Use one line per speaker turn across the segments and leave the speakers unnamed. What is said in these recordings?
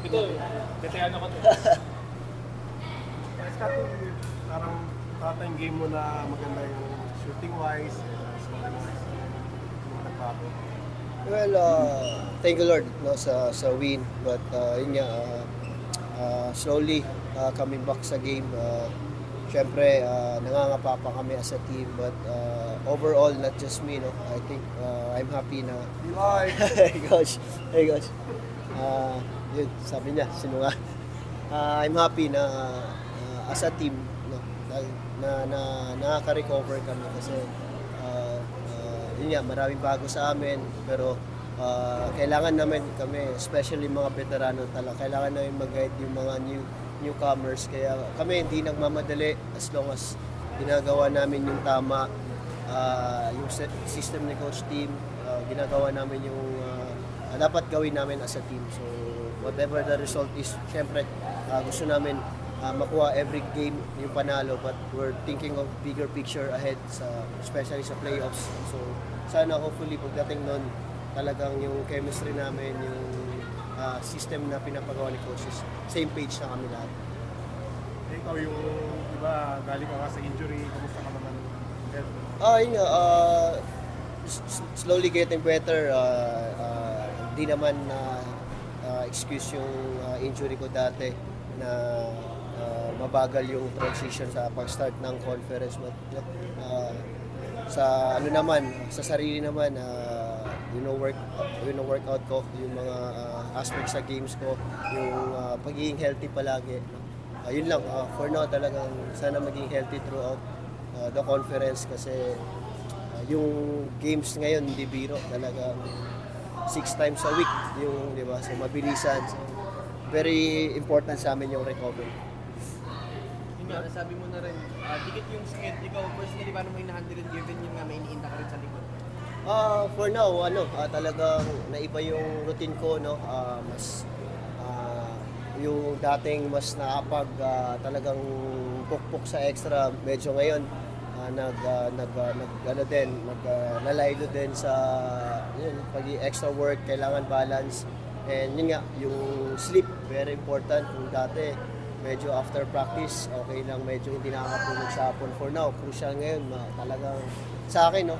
Ito, veterano ka to.
Scott, parang yung game mo na maganda yung shooting-wise, scoring-wise, yung nagbago.
Well, thank you Lord no, sa win. But yun nga, slowly coming back sa game. Siyempre, nangangapa pa kami as a team. But overall, not just me, no, I think I'm happy na... Hey gosh, hey gosh. Yun, sabi niya, sino nga? I'm happy na as a team, no, na nakaka-recover kami kasi yun nga, maraming bago sa amin, pero kailangan namin kami, especially mga veterano talaga, kailangan namin mag-guide yung mga newcomers, kaya kami hindi nagmamadali as long as ginagawa namin yung tama, yung system ni coach team, ginagawa namin yung dapat gawin namin as a team. So whatever the result is, syempre gusto namin makuha every game yung panalo, but we're thinking of bigger picture ahead, especially sa playoffs. So sana hopefully pagdating nun talagang yung chemistry namin, yung system na pinapagawa ni coaches, same page na kami lahat.
Ikaw yung, di ba, galing ka sa injury, kamusta ka naman?
Yun nga, slowly getting better. Hindi naman excuse yung injury ko dati na mabagal yung transition sa pag-start ng conference, but sa ano naman, sa sarili naman, workout ko, yung mga aspects sa games ko, yung pagiging healthy palagi. Yun lang, for now talagang sana maging healthy throughout the conference kasi yung games ngayon hindi biro, talaga 6 times a week yung, di ba, so mabilisan. So, very important sa amin yung recovery.
Yun nga, nasabi mo na rin, dikit yung sakit. Ikaw, personally, paano mo in-handle it given yun nga may iniinta ka rin sa likod?
For now, talagang naiba yung routine ko, no? Mas yung dating mas nakapag talagang pukpok sa extra, medyo ngayon nalaylo din sa yun, pag extra work, kailangan balance. And yun nga, yung sleep, very important. Kung dati, medyo after practice, okay lang, medyo hindi nakakatulog sa hapon. For now, crucial ngayon, talagang sa akin, no,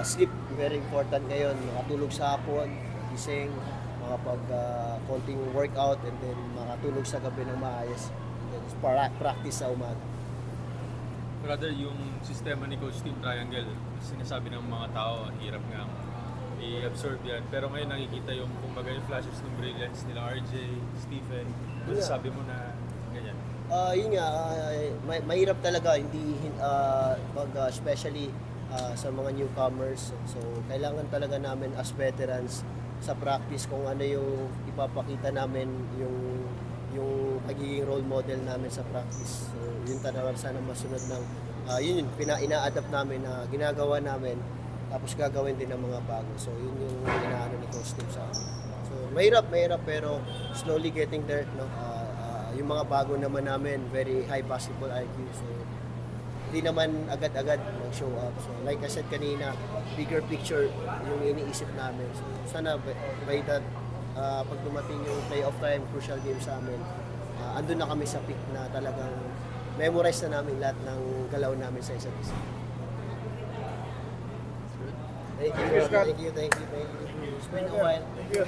sleep, very important ngayon. Makatulog sa hapon, gising, makapag konting workout, and then makatulog sa gabi ng maayos. Practice sa umaga.
Brother, yung sistema ni Coach Team Triangle, sinasabi ng mga tao, ang hirap nga i-absorb yan. Pero ngayon nakikita yung, kumbaga, yung flashes ng brilliance nila RJ, Stephen. Sabi mo na ganyan.
Yun nga, mahirap talaga, hindi, especially sa mga newcomers. So, kailangan talaga namin as veterans sa practice kung ano yung ipapakita namin, yung pagiging role model namin sa practice. So, yun talaga sana masunod ng, yun ina-adapt namin na ginagawa namin, tapos gagawin din ng mga bago. So, yun yung inaano ni Coach Tim sa amin. So, mahirap pero slowly getting there, no? Yung mga bago naman namin, very high basketball IQ. So, hindi naman agad-agad mag-show up. So, like I said kanina, bigger picture yung iniisip namin. So, sana by that, pag dumating yung playoff time, crucial game sa amin, andun na kami sa peak na talagang memorize na namin lahat ng galaw namin sa isa't isa. Thank you. It's been a while.
Thank you.